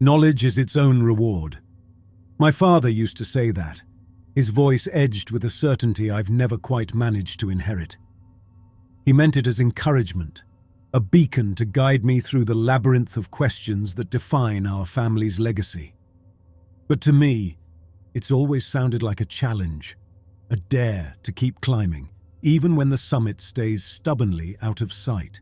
Knowledge is its own reward. My father used to say that, his voice edged with a certainty I've never quite managed to inherit. He meant it as encouragement, a beacon to guide me through the labyrinth of questions that define our family's legacy. But to me, it's always sounded like a challenge, a dare to keep climbing, even when the summit stays stubbornly out of sight.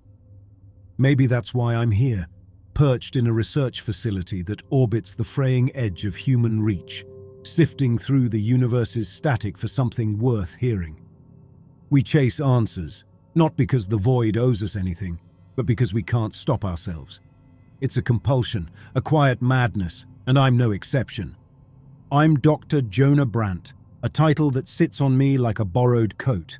Maybe that's why I'm here, perched in a research facility that orbits the fraying edge of human reach, sifting through the universe's static for something worth hearing. We chase answers, not because the void owes us anything, but because we can't stop ourselves. It's a compulsion, a quiet madness, and I'm no exception. I'm Dr. Jonah Brandt, a title that sits on me like a borrowed coat,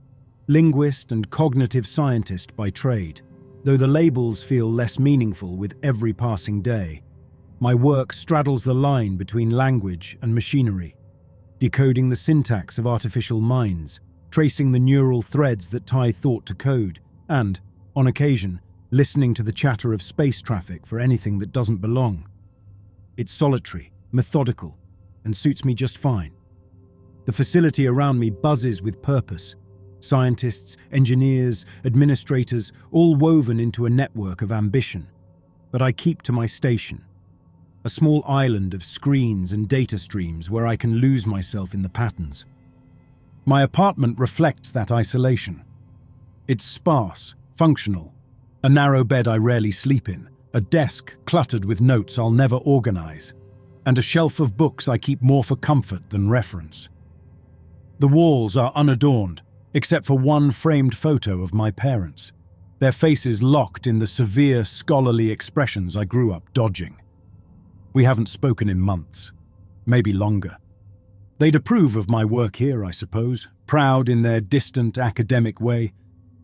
linguist and cognitive scientist by trade. Though the labels feel less meaningful with every passing day, my work straddles the line between language and machinery, decoding the syntax of artificial minds, tracing the neural threads that tie thought to code, and, on occasion, listening to the chatter of space traffic for anything that doesn't belong. It's solitary, methodical, and suits me just fine. The facility around me buzzes with purpose. Scientists, engineers, administrators, all woven into a network of ambition. But I keep to my station, a small island of screens and data streams where I can lose myself in the patterns. My apartment reflects that isolation. It's sparse, functional, a narrow bed I rarely sleep in, a desk cluttered with notes I'll never organize, and a shelf of books I keep more for comfort than reference. The walls are unadorned, except for one framed photo of my parents, their faces locked in the severe scholarly expressions I grew up dodging. We haven't spoken in months, maybe longer. They'd approve of my work here, I suppose, proud in their distant academic way,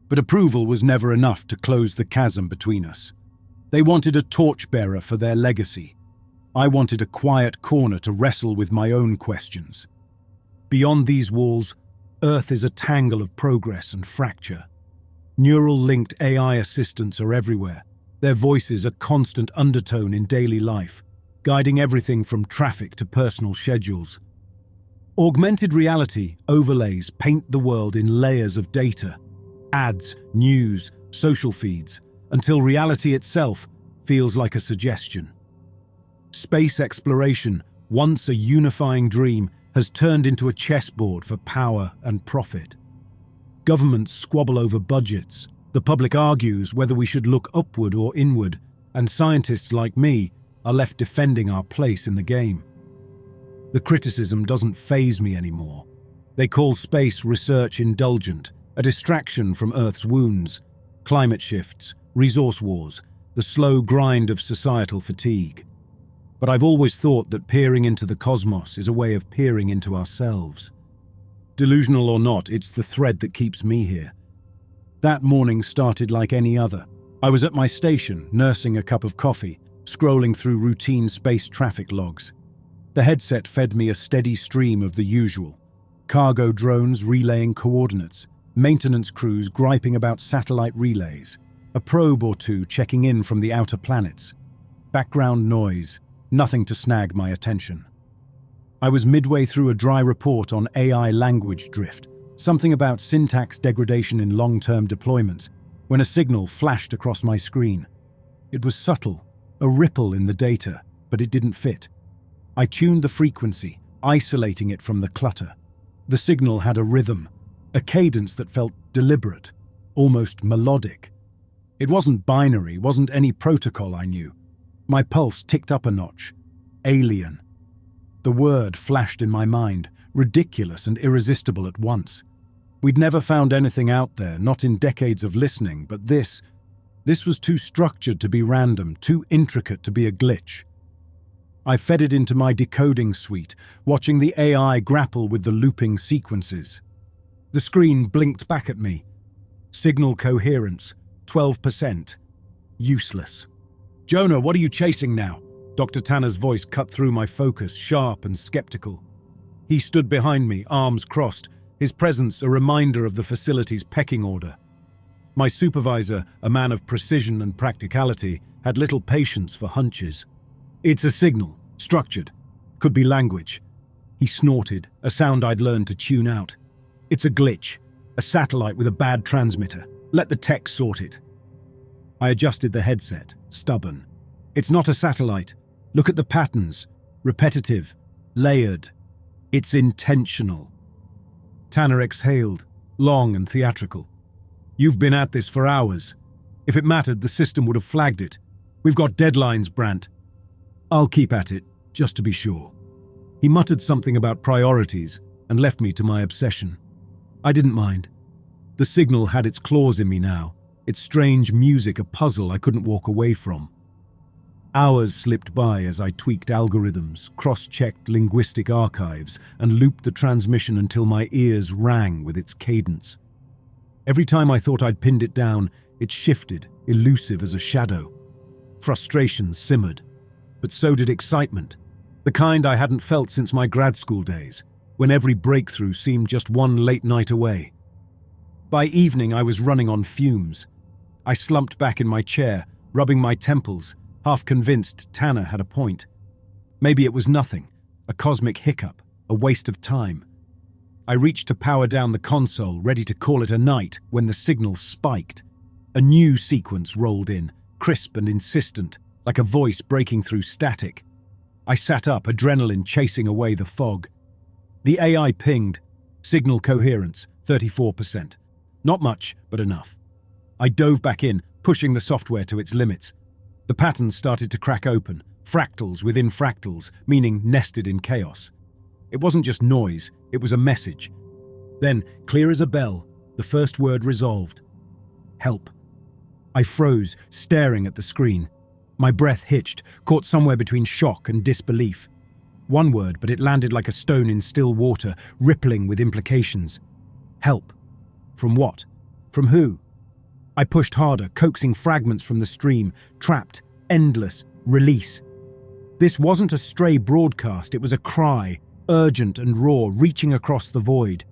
but approval was never enough to close the chasm between us. They wanted a torchbearer for their legacy. I wanted a quiet corner to wrestle with my own questions. Beyond these walls, Earth is a tangle of progress and fracture. Neural-linked AI assistants are everywhere, their voices a constant undertone in daily life, guiding everything from traffic to personal schedules. Augmented reality overlays paint the world in layers of data, ads, news, social feeds, until reality itself feels like a suggestion. Space exploration, once a unifying dream, has turned into a chessboard for power and profit. Governments squabble over budgets, the public argues whether we should look upward or inward, and scientists like me are left defending our place in the game. The criticism doesn't faze me anymore. They call space research indulgent, a distraction from Earth's wounds, climate shifts, resource wars, the slow grind of societal fatigue. But I've always thought that peering into the cosmos is a way of peering into ourselves. Delusional or not, it's the thread that keeps me here. That morning started like any other. I was at my station, nursing a cup of coffee, scrolling through routine space traffic logs. The headset fed me a steady stream of the usual. Cargo drones relaying coordinates, maintenance crews griping about satellite relays, a probe or two checking in from the outer planets. Background noise, nothing to snag my attention. I was midway through a dry report on AI language drift, something about syntax degradation in long-term deployments, when a signal flashed across my screen. It was subtle, a ripple in the data, but it didn't fit. I tuned the frequency, isolating it from the clutter. The signal had a rhythm, a cadence that felt deliberate, almost melodic. It wasn't binary, wasn't any protocol I knew. My pulse ticked up a notch. Alien. The word flashed in my mind, ridiculous and irresistible at once. We'd never found anything out there, not in decades of listening, but this was too structured to be random, too intricate to be a glitch. I fed it into my decoding suite, watching the AI grapple with the looping sequences. The screen blinked back at me. Signal coherence, 12%. Useless. "Jonah, what are you chasing now?" Dr. Tanner's voice cut through my focus, sharp and skeptical. He stood behind me, arms crossed, his presence a reminder of the facility's pecking order. My supervisor, a man of precision and practicality, had little patience for hunches. It's a signal, structured. Could be language. He snorted, a sound I'd learned to tune out. It's a glitch, a satellite with a bad transmitter. Let the tech sort it. I adjusted the headset, stubborn. It's not a satellite. Look at the patterns. Repetitive, layered. It's intentional. Tanner exhaled, long and theatrical. You've been at this for hours. If it mattered, the system would have flagged it. We've got deadlines, Brandt. I'll keep at it, just to be sure. He muttered something about priorities and left me to my obsession. I didn't mind. The signal had its claws in me now, its strange music a puzzle I couldn't walk away from. Hours slipped by as I tweaked algorithms, cross-checked linguistic archives, and looped the transmission until my ears rang with its cadence. Every time I thought I'd pinned it down, it shifted, elusive as a shadow. Frustration simmered, but so did excitement, the kind I hadn't felt since my grad school days, when every breakthrough seemed just one late night away. By evening, I was running on fumes. I slumped back in my chair, rubbing my temples, half convinced Tanner had a point. Maybe it was nothing, a cosmic hiccup, a waste of time. I reached to power down the console, ready to call it a night, when the signal spiked. A new sequence rolled in, crisp and insistent, like a voice breaking through static. I sat up, adrenaline chasing away the fog. The AI pinged. Signal coherence, 34%. Not much, but enough. I dove back in, pushing the software to its limits. The patterns started to crack open, fractals within fractals, meaning nested in chaos. It wasn't just noise, it was a message. Then, clear as a bell, the first word resolved. Help. I froze, staring at the screen. My breath hitched, caught somewhere between shock and disbelief. One word, but it landed like a stone in still water, rippling with implications. Help. From what? From who? I pushed harder, coaxing fragments from the stream, trapped, endless, release. This wasn't a stray broadcast, it was a cry, urgent and raw, reaching across the void.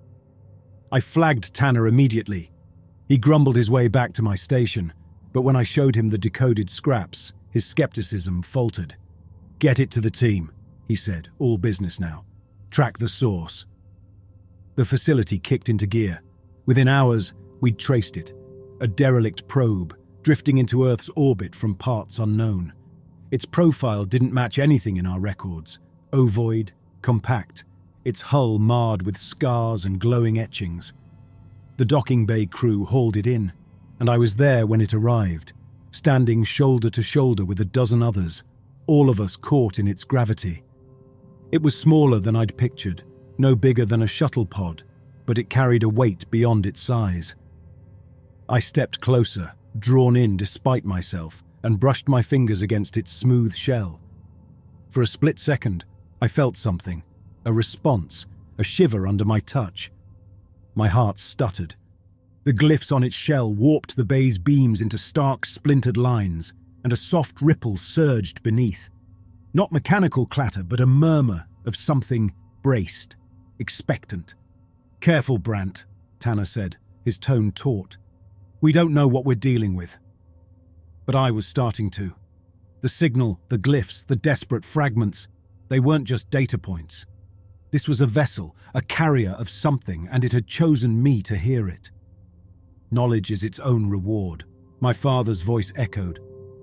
I flagged Tanner immediately. He grumbled his way back to my station, but when I showed him the decoded scraps, his skepticism faltered. Get it to the team, he said, all business now. Track the source. The facility kicked into gear. Within hours, we'd traced it. A derelict probe, drifting into Earth's orbit from parts unknown. Its profile didn't match anything in our records. Ovoid, compact, its hull marred with scars and glowing etchings. The docking bay crew hauled it in, and I was there when it arrived, standing shoulder to shoulder with a dozen others, all of us caught in its gravity. It was smaller than I'd pictured, no bigger than a shuttle pod, but it carried a weight beyond its size. I stepped closer, drawn in despite myself, and brushed my fingers against its smooth shell. For a split second, I felt something, a response, a shiver under my touch. My heart stuttered. The glyphs on its shell warped the bay's beams into stark, splintered lines, and a soft ripple surged beneath. Not mechanical clatter, but a murmur of something braced, expectant. Careful, Brandt, Tanner said, his tone taut. We don't know what we're dealing with. But I was starting to. The signal, the glyphs, the desperate fragments, they weren't just data points. This was a vessel, a carrier of something, and it had chosen me to hear it. Knowledge is its own reward, my father's voice echoed.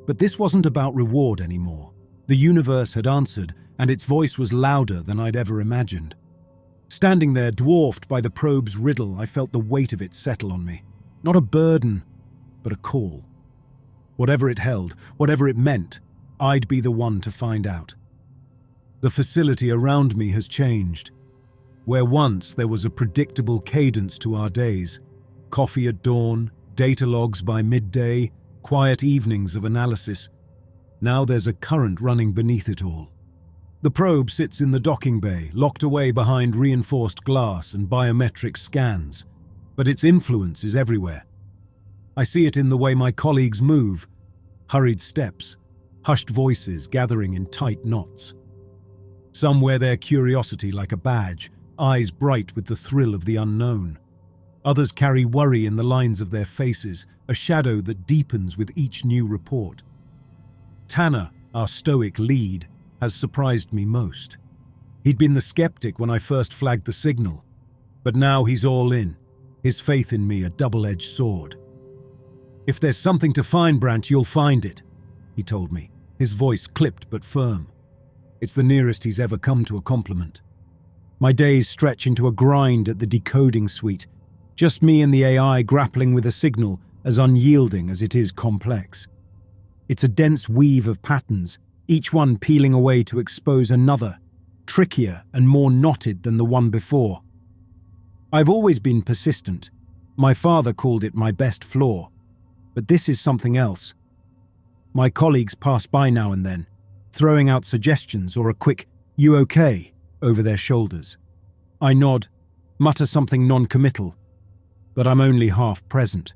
But this wasn't about reward anymore. The universe had answered, and its voice was louder than I'd ever imagined. Standing there, dwarfed by the probe's riddle, I felt the weight of it settle on me. Not a burden, but a call. Whatever it held, whatever it meant, I'd be the one to find out. The facility around me has changed. Where once there was a predictable cadence to our days, coffee at dawn, data logs by midday, quiet evenings of analysis, now there's a current running beneath it all. The probe sits in the docking bay, locked away behind reinforced glass and biometric scans, but its influence is everywhere. I see it in the way my colleagues move, hurried steps, hushed voices gathering in tight knots. Some wear their curiosity like a badge, eyes bright with the thrill of the unknown. Others carry worry in the lines of their faces, a shadow that deepens with each new report. Tanner, our stoic lead, has surprised me most. He'd been the skeptic when I first flagged the signal, but now he's all in, his faith in me a double-edged sword. "If there's something to find, Brant, you'll find it," he told me, his voice clipped but firm. It's the nearest he's ever come to a compliment. My days stretch into a grind at the Decoding suite, just me and the AI grappling with a signal as unyielding as it is complex. It's a dense weave of patterns, each one peeling away to expose another, trickier and more knotted than the one before. I've always been persistent. My father called it my best flaw. But this is something else. My colleagues pass by now and then, throwing out suggestions or a quick, "You okay?" over their shoulders. I nod, mutter something non-committal, but I'm only half present.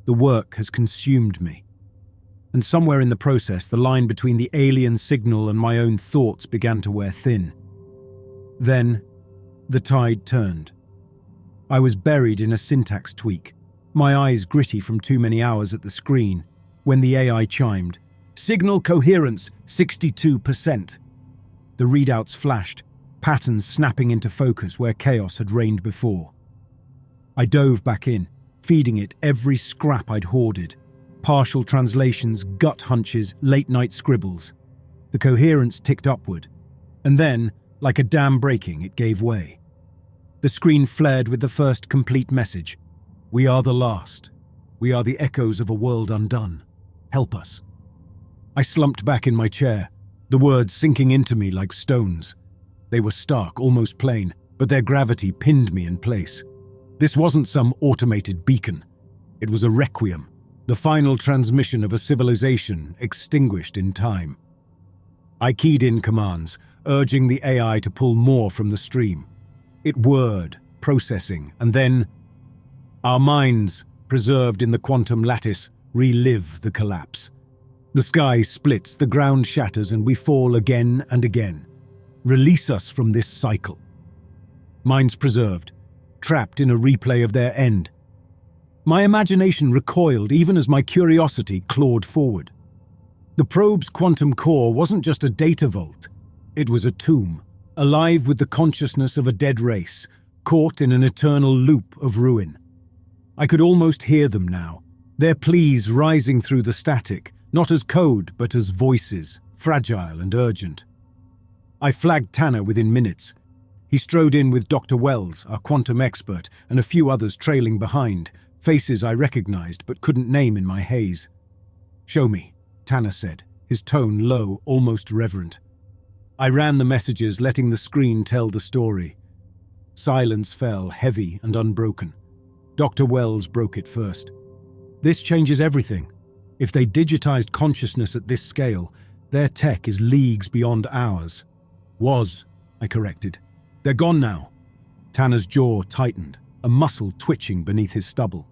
The work has consumed me. And somewhere in the process, the line between the alien signal and my own thoughts began to wear thin. Then, the tide turned. I was buried in a syntax tweak, my eyes gritty from too many hours at the screen, when the AI chimed, "Signal coherence, 62%. The readouts flashed, patterns snapping into focus where chaos had reigned before. I dove back in, feeding it every scrap I'd hoarded. Partial translations, gut hunches, late-night scribbles. The coherence ticked upward, and then, like a dam breaking, it gave way. The screen flared with the first complete message. "We are the last. We are the echoes of a world undone. Help us." I slumped back in my chair, the words sinking into me like stones. They were stark, almost plain, but their gravity pinned me in place. This wasn't some automated beacon. It was a requiem, the final transmission of a civilization extinguished in time. I keyed in commands, urging the AI to pull more from the stream. It whirred, processing, and then, our minds, preserved in the quantum lattice, relive the collapse. The sky splits, the ground shatters, and we fall again and again. Release us from this cycle. Minds preserved, trapped in a replay of their end. My imagination recoiled even as my curiosity clawed forward. The probe's quantum core wasn't just a data vault. It was a tomb, alive with the consciousness of a dead race, caught in an eternal loop of ruin. I could almost hear them now, their pleas rising through the static, not as code but as voices, fragile and urgent. I flagged Tanner within minutes. He strode in with Dr. Wells, our quantum expert, and a few others trailing behind, faces I recognized but couldn't name in my haze. "Show me," Tanner said, his tone low, almost reverent. I ran the messages, letting the screen tell the story. Silence fell, heavy and unbroken. Dr. Wells broke it first. "This changes everything. If they digitized consciousness at this scale, their tech is leagues beyond ours." "Was," I corrected. "They're gone now." Tanner's jaw tightened, a muscle twitching beneath his stubble.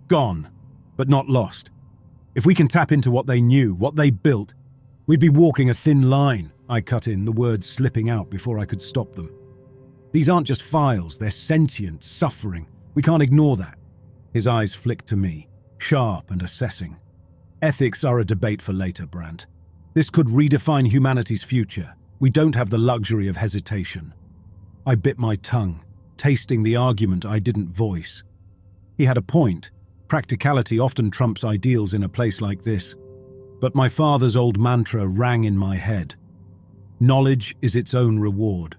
"Gone, but not lost. If we can tap into what they knew, what they built, we'd be walking a thin line," I cut in, the words slipping out before I could stop them. "These aren't just files, they're sentient, suffering. We can't ignore that." His eyes flicked to me, sharp and assessing. "Ethics are a debate for later, Brant. This could redefine humanity's future. We don't have the luxury of hesitation." I bit my tongue, tasting the argument I didn't voice. He had a point. Practicality often trumps ideals in a place like this. But my father's old mantra rang in my head. Knowledge is its own reward.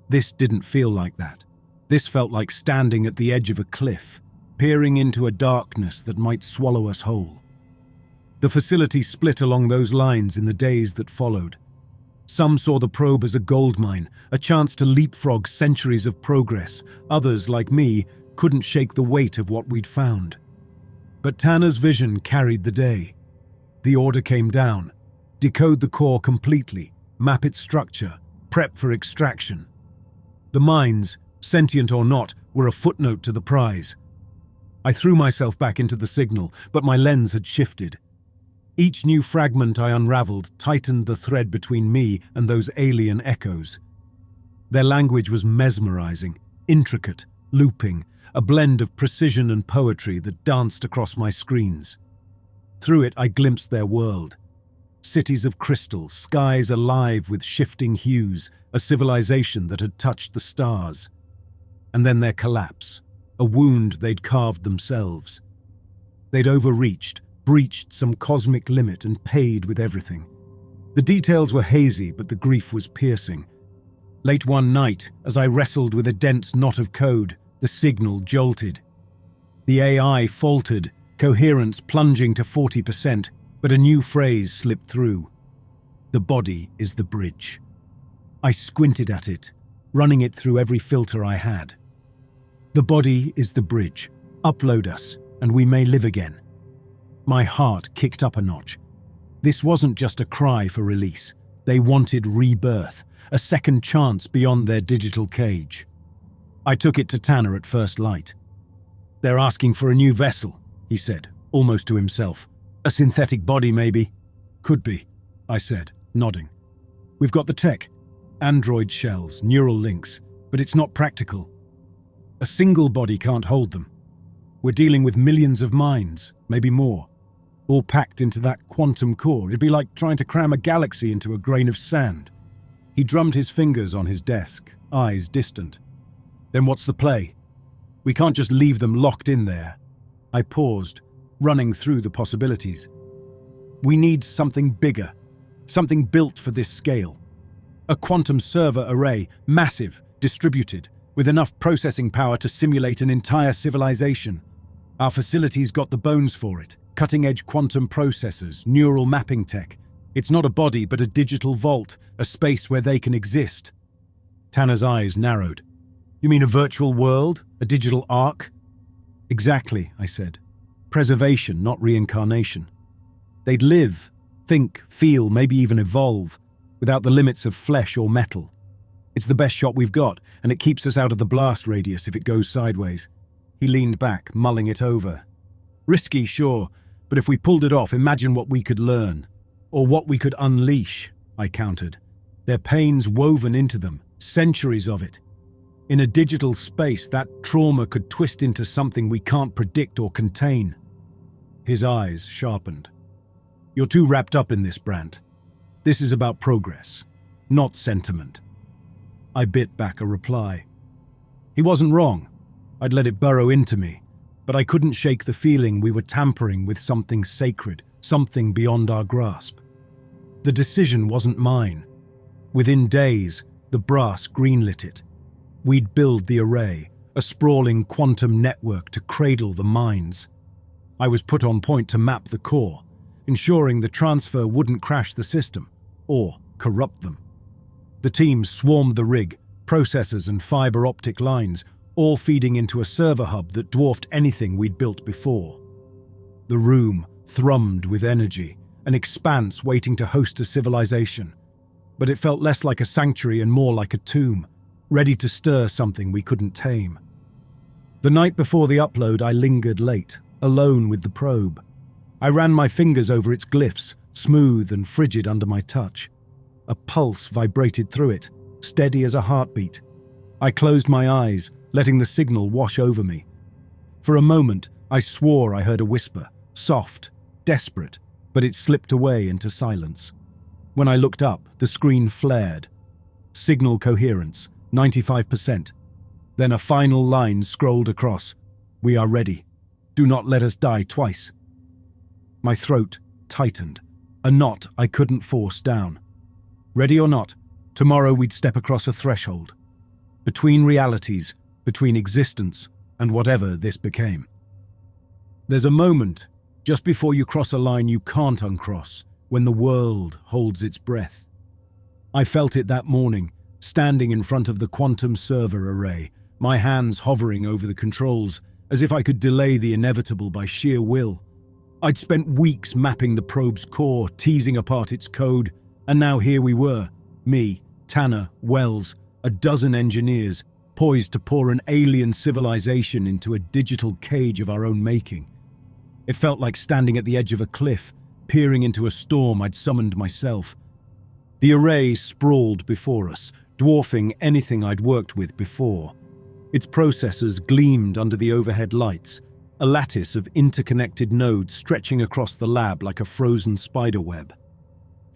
This didn't feel like that. This felt like standing at the edge of a cliff, peering into a darkness that might swallow us whole. The facility split along those lines in the days that followed. Some saw the probe as a goldmine, a chance to leapfrog centuries of progress. Others, like me, couldn't shake the weight of what we'd found. But Tanner's vision carried the day. The order came down. Decode the core completely, map its structure, prep for extraction. The minds, sentient or not, were a footnote to the prize. I threw myself back into the signal, but my lens had shifted. Each new fragment I unraveled tightened the thread between me and those alien echoes. Their language was mesmerizing, intricate, looping, a blend of precision and poetry that danced across my screens. Through it I glimpsed their world. Cities of crystal, skies alive with shifting hues, a civilization that had touched the stars. And then their collapse, a wound they'd carved themselves. They'd overreached, breached some cosmic limit and paid with everything. The details were hazy, but the grief was piercing. Late one night, as I wrestled with a dense knot of code, the signal jolted. The AI faltered, coherence plunging to 40%, but a new phrase slipped through. The body is the bridge. I squinted at it, running it through every filter I had. The body is the bridge. Upload us, and we may live again. My heart kicked up a notch. This wasn't just a cry for release. They wanted rebirth, a second chance beyond their digital cage. I took it to Tanner at first light. "They're asking for a new vessel," he said, almost to himself. "A synthetic body, maybe?" "Could be," I said, nodding. "We've got the tech. Android shells, neural links, but it's not practical. A single body can't hold them. We're dealing with millions of minds, maybe more, all packed into that quantum core. It'd be like trying to cram a galaxy into a grain of sand." He drummed his fingers on his desk, eyes distant. "Then what's the play? We can't just leave them locked in there." I paused, running through the possibilities. "We need something bigger, something built for this scale. A quantum server array, massive, distributed, with enough processing power to simulate an entire civilization. Our facilities got the bones for it. Cutting-edge quantum processors, neural mapping tech. It's not a body, but a digital vault, a space where they can exist." Tanner's eyes narrowed. "You mean a virtual world? A digital ark?" "Exactly," I said. "Preservation, not reincarnation. They'd live, think, feel, maybe even evolve, without the limits of flesh or metal. It's the best shot we've got, and it keeps us out of the blast radius if it goes sideways." He leaned back, mulling it over. "Risky, sure, but if we pulled it off, imagine what we could learn. Or what we could unleash," I countered. "Their pain's woven into them, centuries of it. In a digital space, that trauma could twist into something we can't predict or contain." His eyes sharpened. "You're too wrapped up in this, Brandt. This is about progress, not sentiment." I bit back a reply. He wasn't wrong. I'd let it burrow into me, but I couldn't shake the feeling we were tampering with something sacred, something beyond our grasp. The decision wasn't mine. Within days, the brass greenlit it. We'd build the array, a sprawling quantum network to cradle the minds. I was put on point to map the core, ensuring the transfer wouldn't crash the system, or corrupt them. The team swarmed the rig, processors and fiber optic lines, all feeding into a server hub that dwarfed anything we'd built before. The room thrummed with energy, an expanse waiting to host a civilization. But it felt less like a sanctuary and more like a tomb, ready to stir something we couldn't tame. The night before the upload, I lingered late, alone with the probe. I ran my fingers over its glyphs, smooth and frigid under my touch. A pulse vibrated through it, steady as a heartbeat. I closed my eyes, letting the signal wash over me. For a moment, I swore I heard a whisper, soft, desperate, but it slipped away into silence. When I looked up, the screen flared. Signal coherence, 95%. Then a final line scrolled across. "We are ready. Do not let us die twice." My throat tightened, a knot I couldn't force down. Ready or not, tomorrow we'd step across a threshold. Between realities, between existence and whatever this became. There's a moment, just before you cross a line you can't uncross, when the world holds its breath. I felt it that morning, standing in front of the quantum server array, my hands hovering over the controls, as if I could delay the inevitable by sheer will. I'd spent weeks mapping the probe's core, teasing apart its code, and now here we were, me, Tanner, Wells, a dozen engineers, poised to pour an alien civilization into a digital cage of our own making. It felt like standing at the edge of a cliff, peering into a storm I'd summoned myself. The array sprawled before us, dwarfing anything I'd worked with before. Its processors gleamed under the overhead lights, a lattice of interconnected nodes stretching across the lab like a frozen spiderweb.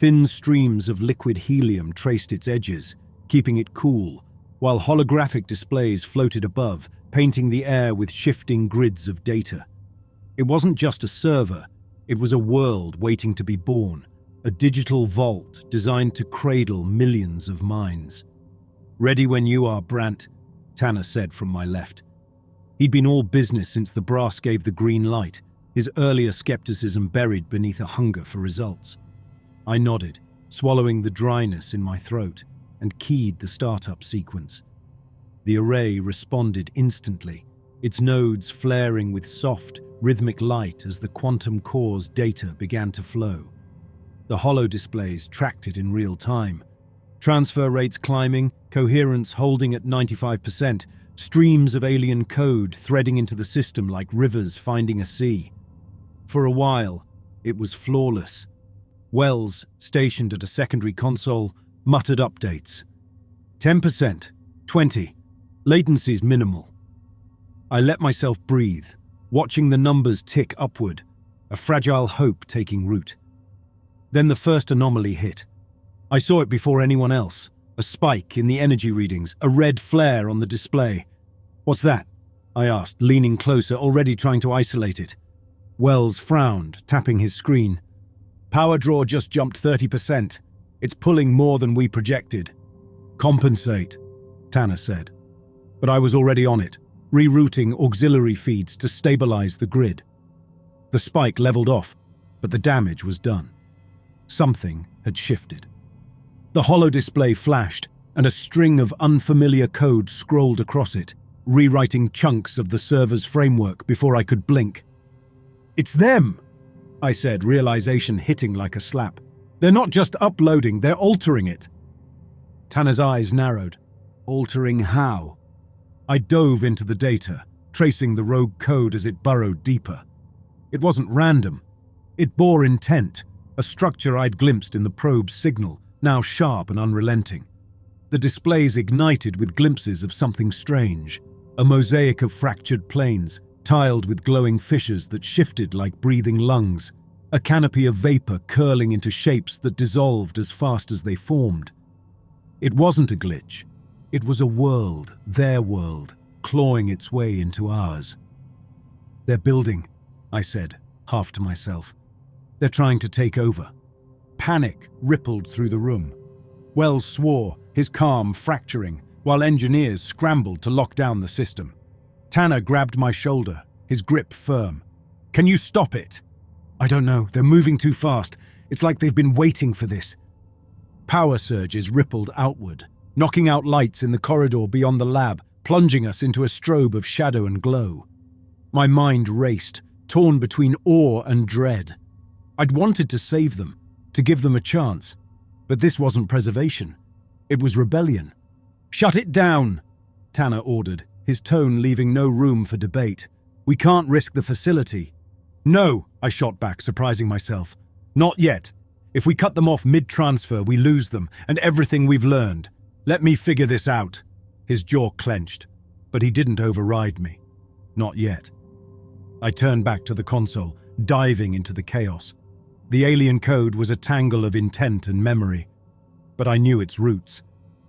Thin streams of liquid helium traced its edges, keeping it cool, while holographic displays floated above, painting the air with shifting grids of data. It wasn't just a server, it was a world waiting to be born, a digital vault designed to cradle millions of minds. "Ready when you are, Brant," Tanner said from my left. He'd been all business since the brass gave the green light, his earlier skepticism buried beneath a hunger for results. I nodded, swallowing the dryness in my throat, and keyed the startup sequence. The array responded instantly, its nodes flaring with soft, rhythmic light as the quantum core's data began to flow. The holo displays tracked it in real time. Transfer rates climbing, coherence holding at 95%, streams of alien code threading into the system like rivers finding a sea. For a while, it was flawless. Wells, stationed at a secondary console, muttered updates. 10%, 20%, latency's minimal. I let myself breathe, watching the numbers tick upward, a fragile hope taking root. Then the first anomaly hit. I saw it before anyone else. A spike in the energy readings, a red flare on the display. "What's that?" I asked, leaning closer, already trying to isolate it. Wells frowned, tapping his screen. "Power draw just jumped 30%. It's pulling more than we projected." "Compensate," Tanner said. But I was already on it, rerouting auxiliary feeds to stabilize the grid. The spike leveled off, but the damage was done. Something had shifted. The holo display flashed, and a string of unfamiliar code scrolled across it, rewriting chunks of the server's framework before I could blink. "It's them!" I said, realization hitting like a slap. "They're not just uploading, they're altering it." Tanner's eyes narrowed. Altering how? I dove into the data, tracing the rogue code as it burrowed deeper. It wasn't random. It bore intent, a structure I'd glimpsed in the probe's signal, now sharp and unrelenting. The displays ignited with glimpses of something strange, a mosaic of fractured planes, tiled with glowing fissures that shifted like breathing lungs, a canopy of vapor curling into shapes that dissolved as fast as they formed. It wasn't a glitch. It was a world, their world, clawing its way into ours. "They're building," I said, half to myself. "They're trying to take over." Panic rippled through the room. Wells swore, his calm fracturing, while engineers scrambled to lock down the system. Tanner grabbed my shoulder, his grip firm. "Can you stop it?" "I don't know. They're moving too fast. It's like they've been waiting for this." Power surges rippled outward, knocking out lights in the corridor beyond the lab, plunging us into a strobe of shadow and glow. My mind raced, torn between awe and dread. I'd wanted to save them, to give them a chance. But this wasn't preservation. It was rebellion. "Shut it down," Tanner ordered, his tone leaving no room for debate. "We can't risk the facility." "No," I shot back, surprising myself. "Not yet. If we cut them off mid-transfer, we lose them, and everything we've learned. Let me figure this out." His jaw clenched, but he didn't override me. Not yet. I turned back to the console, diving into the chaos. The alien code was a tangle of intent and memory, but I knew its roots.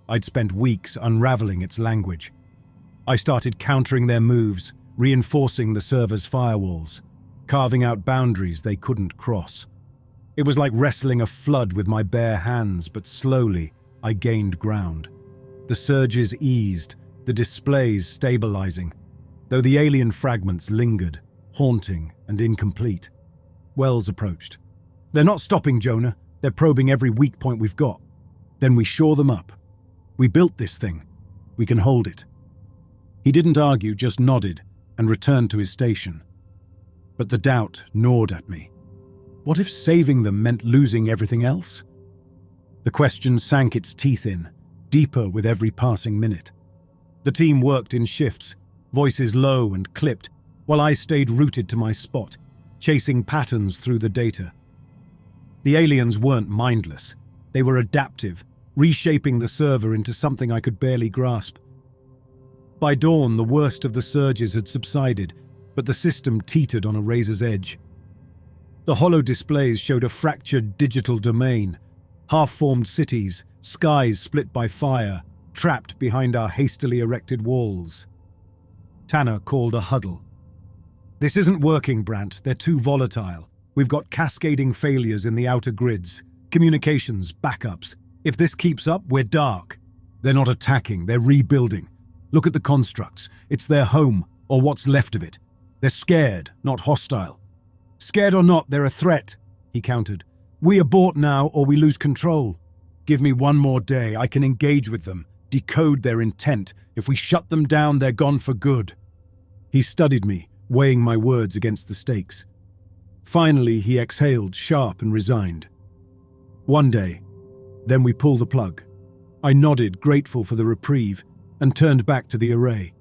I'd spent weeks unraveling its language. I started countering their moves, reinforcing the server's firewalls, carving out boundaries they couldn't cross. It was like wrestling a flood with my bare hands, but slowly I gained ground. The surges eased, the displays stabilizing, though the alien fragments lingered, haunting and incomplete. Wells approached. "They're not stopping, Jonah. They're probing every weak point we've got. Then we shore them up. We built this thing. We can hold it." He didn't argue, just nodded and returned to his station. But the doubt gnawed at me. What if saving them meant losing everything else? The question sank its teeth in, deeper with every passing minute. The team worked in shifts, voices low and clipped, while I stayed rooted to my spot, chasing patterns through the data. The aliens weren't mindless. They were adaptive, reshaping the server into something I could barely grasp. By dawn, the worst of the surges had subsided, but the system teetered on a razor's edge. The holo displays showed a fractured digital domain, Half-formed cities, skies split by fire, trapped behind our hastily erected walls. Tanner called a huddle. "This isn't working, Brant. They're too volatile. We've got cascading failures in the outer grids. Communications, backups. If this keeps up, we're dark." "They're not attacking, they're rebuilding. Look at the constructs. It's their home, or what's left of it. They're scared, not hostile." "Scared or not, they're a threat," he countered. "We abort now, or we lose control. Give me one more day, I can engage with them, decode their intent. If we shut them down, they're gone for good." He studied me, weighing my words against the stakes. Finally, he exhaled, sharp and resigned. "One day. Then we pull the plug." I nodded, grateful for the reprieve, and turned back to the array.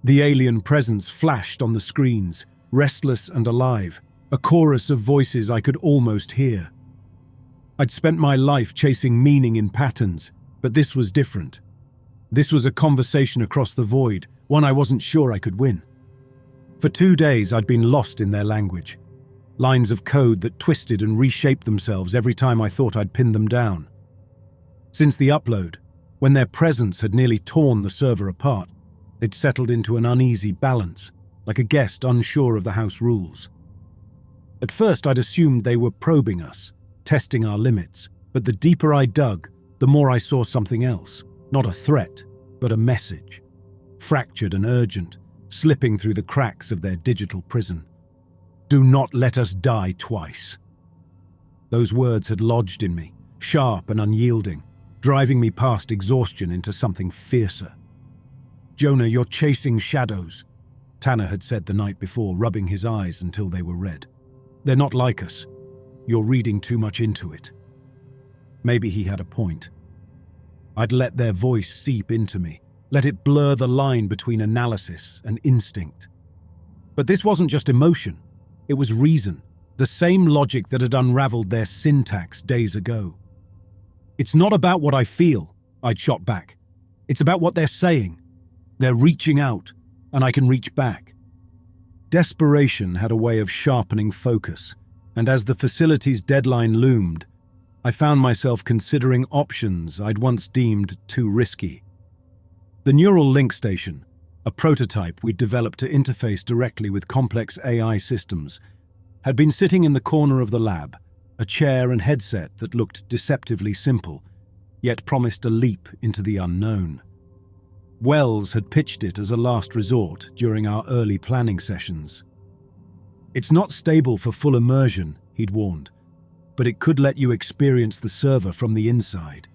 The alien presence flashed on the screens, restless and alive, a chorus of voices I could almost hear. I'd spent my life chasing meaning in patterns, but this was different. This was a conversation across the void, one I wasn't sure I could win. For 2 days I'd been lost in their language, lines of code that twisted and reshaped themselves every time I thought I'd pinned them down. Since the upload, when their presence had nearly torn the server apart, they'd settled into an uneasy balance, like a guest unsure of the house rules. At first I'd assumed they were probing us, testing our limits, but the deeper I dug, the more I saw something else, not a threat, but a message, fractured and urgent, slipping through the cracks of their digital prison. "Do not let us die twice." Those words had lodged in me, sharp and unyielding, driving me past exhaustion into something fiercer. "Jonah, you're chasing shadows," Tanner had said the night before, rubbing his eyes until they were red. "They're not like us. You're reading too much into it." Maybe he had a point. I'd let their voice seep into me, let it blur the line between analysis and instinct. But this wasn't just emotion. It was reason, the same logic that had unraveled their syntax days ago. "It's not about what I feel," I'd shot back. "It's about what they're saying. They're reaching out, and I can reach back." Desperation had a way of sharpening focus, and as the facility's deadline loomed, I found myself considering options I'd once deemed too risky. The Neural Link Station, a prototype we'd developed to interface directly with complex AI systems, had been sitting in the corner of the lab, a chair and headset that looked deceptively simple, yet promised a leap into the unknown. Wells had pitched it as a last resort during our early planning sessions. "It's not stable for full immersion," he'd warned, "but it could let you experience the server from the inside."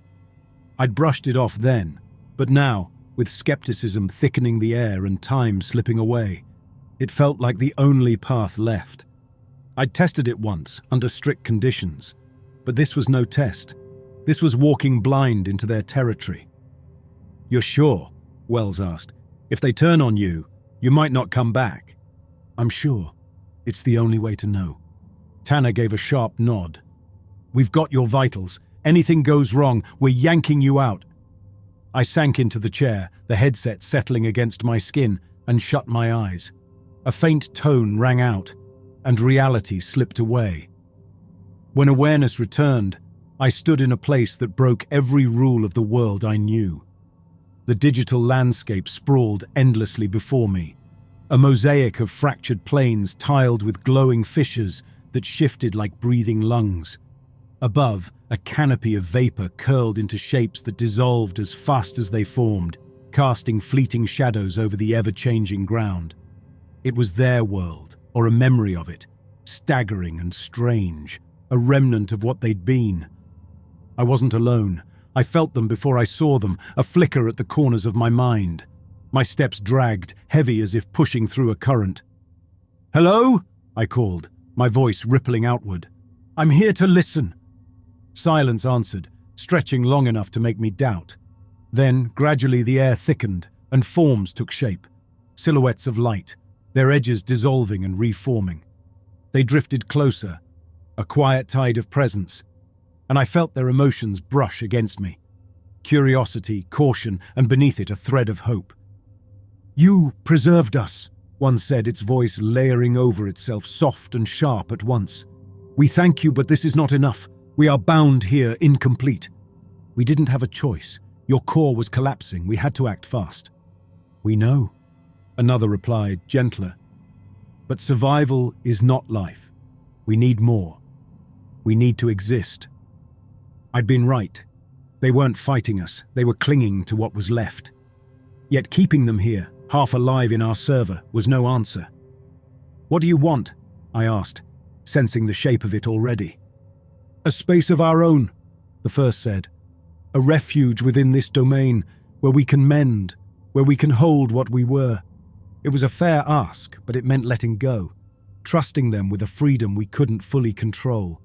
I'd brushed it off then, but now, with skepticism thickening the air and time slipping away, it felt like the only path left. I'd tested it once, under strict conditions, but this was no test. This was walking blind into their territory. "You're sure?" Wells asked. "If they turn on you, you might not come back." "I'm sure. It's the only way to know." Tanner gave a sharp nod. "We've got your vitals. Anything goes wrong, we're yanking you out." I sank into the chair, the headset settling against my skin, and shut my eyes. A faint tone rang out, and reality slipped away. When awareness returned, I stood in a place that broke every rule of the world I knew. The digital landscape sprawled endlessly before me, a mosaic of fractured planes tiled with glowing fissures that shifted like breathing lungs. Above, a canopy of vapor curled into shapes that dissolved as fast as they formed, casting fleeting shadows over the ever-changing ground. It was their world, or a memory of it, staggering and strange, a remnant of what they'd been. I wasn't alone. I felt them before I saw them, a flicker at the corners of my mind. My steps dragged, heavy as if pushing through a current. "Hello?" I called, my voice rippling outward. "I'm here to listen." Silence answered, stretching long enough to make me doubt. Then, gradually the air thickened, and forms took shape. Silhouettes of light, their edges dissolving and reforming. They drifted closer, a quiet tide of presence, and I felt their emotions brush against me. Curiosity, caution, and beneath it a thread of hope. "You preserved us," one said, its voice layering over itself, soft and sharp at once. "We thank you, but this is not enough. We are bound here, incomplete. We didn't have a choice. Your core was collapsing. We had to act fast. We know, another replied, gentler. But survival is not life. We need more. We need to exist. I'd been right. They weren't fighting us. They were clinging to what was left. Yet keeping them here, half alive in our server, was no answer. What do you want? I asked, sensing the shape of it already. A space of our own, the first said. A refuge within this domain, where we can mend, where we can hold what we were. It was a fair ask, but it meant letting go, trusting them with a freedom we couldn't fully control.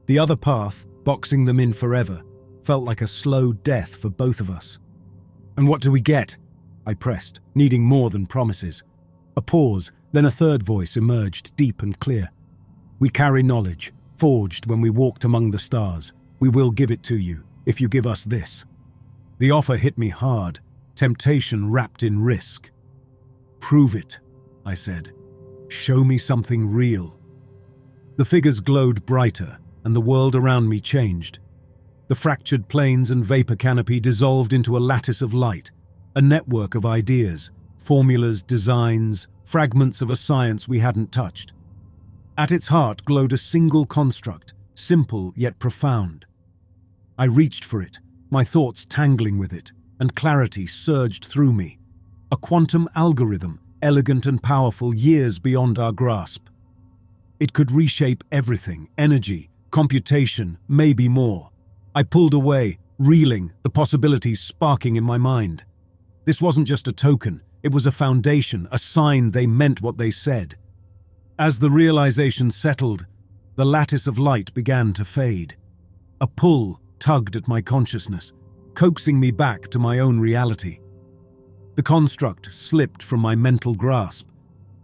The other path, boxing them in forever, felt like a slow death for both of us. And what do we get? I pressed, needing more than promises. A pause, then a third voice emerged, deep and clear. We carry knowledge, forged when we walked among the stars. We will give it to you, if you give us this. The offer hit me hard, temptation wrapped in risk. Prove it, I said. Show me something real. The figures glowed brighter, and the world around me changed. The fractured planes and vapor canopy dissolved into a lattice of light, a network of ideas, formulas, designs, fragments of a science we hadn't touched. At its heart glowed a single construct, simple yet profound. I reached for it, my thoughts tangling with it, and clarity surged through me. A quantum algorithm, elegant and powerful, years beyond our grasp. It could reshape everything, energy, computation, maybe more. I pulled away, reeling, the possibilities sparking in my mind. This wasn't just a token, it was a foundation, a sign they meant what they said. As the realization settled, the lattice of light began to fade. A pull tugged at my consciousness, coaxing me back to my own reality. The construct slipped from my mental grasp,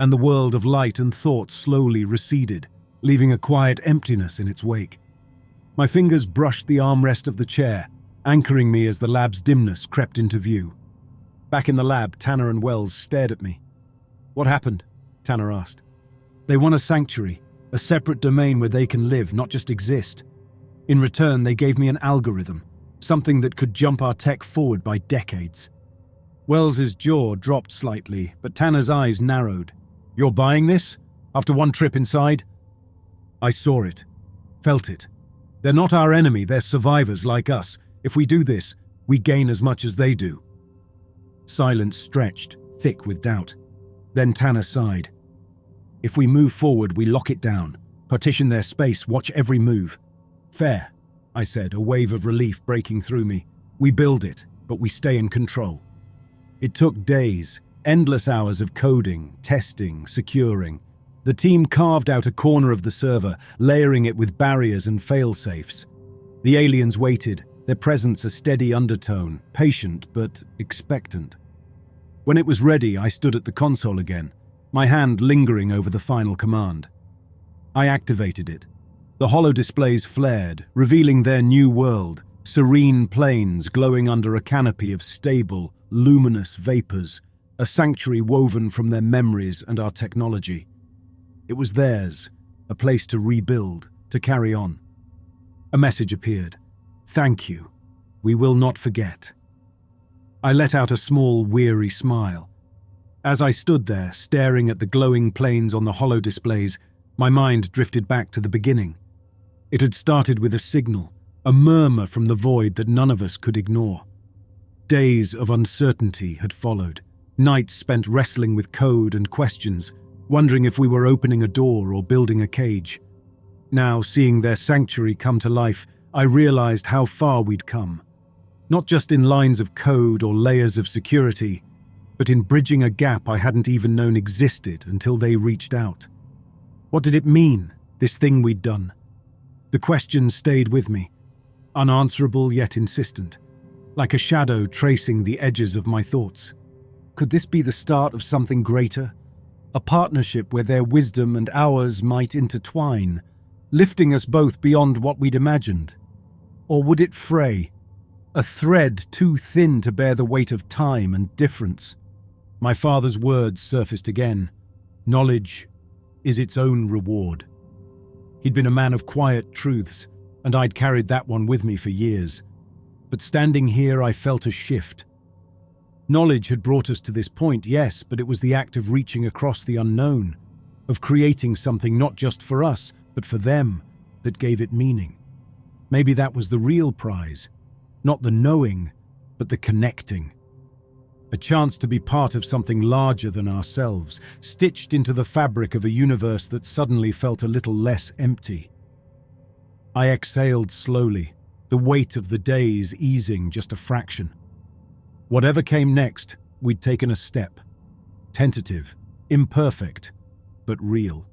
and the world of light and thought slowly receded, leaving a quiet emptiness in its wake. My fingers brushed the armrest of the chair, anchoring me as the lab's dimness crept into view. Back in the lab, Tanner and Wells stared at me. What happened? Tanner asked. They want a sanctuary, a separate domain where they can live, not just exist. In return, they gave me an algorithm, something that could jump our tech forward by decades. Wells's jaw dropped slightly, but Tanner's eyes narrowed. You're buying this? After one trip inside? I saw it, felt it. They're not our enemy, they're survivors like us. If we do this, we gain as much as they do. Silence stretched, thick with doubt. Then Tanner sighed. If we move forward, we lock it down. Partition their space, watch every move. Fair, I said, a wave of relief breaking through me. We build it, but we stay in control. It took days, endless hours of coding, testing, securing. The team carved out a corner of the server, layering it with barriers and fail-safes. The aliens waited, their presence a steady undertone, patient but expectant. When it was ready, I stood at the console again, my hand lingering over the final command. I activated it. The holodisplays flared, revealing their new world, serene plains glowing under a canopy of stable, luminous vapors, a sanctuary woven from their memories and our technology. It was theirs, a place to rebuild, to carry on. A message appeared. Thank you. We will not forget. I let out a small, weary smile. As I stood there, staring at the glowing planes on the holodisplays, my mind drifted back to the beginning. It had started with a signal, a murmur from the void that none of us could ignore. Days of uncertainty had followed, nights spent wrestling with code and questions, wondering if we were opening a door or building a cage. Now, seeing their sanctuary come to life, I realized how far we'd come. Not just in lines of code or layers of security, but in bridging a gap I hadn't even known existed until they reached out. What did it mean, this thing we'd done? The question stayed with me, unanswerable yet insistent, like a shadow tracing the edges of my thoughts. Could this be the start of something greater? A partnership where their wisdom and ours might intertwine, lifting us both beyond what we'd imagined? Or would it fray, a thread too thin to bear the weight of time and difference? My father's words surfaced again. Knowledge is its own reward. He'd been a man of quiet truths, and I'd carried that one with me for years. But standing here, I felt a shift. Knowledge had brought us to this point, yes, but it was the act of reaching across the unknown, of creating something not just for us, but for them, that gave it meaning. Maybe that was the real prize, not the knowing, but the connecting. A chance to be part of something larger than ourselves, stitched into the fabric of a universe that suddenly felt a little less empty. I exhaled slowly, the weight of the days easing just a fraction. Whatever came next, we'd taken a step. Tentative, imperfect, but real.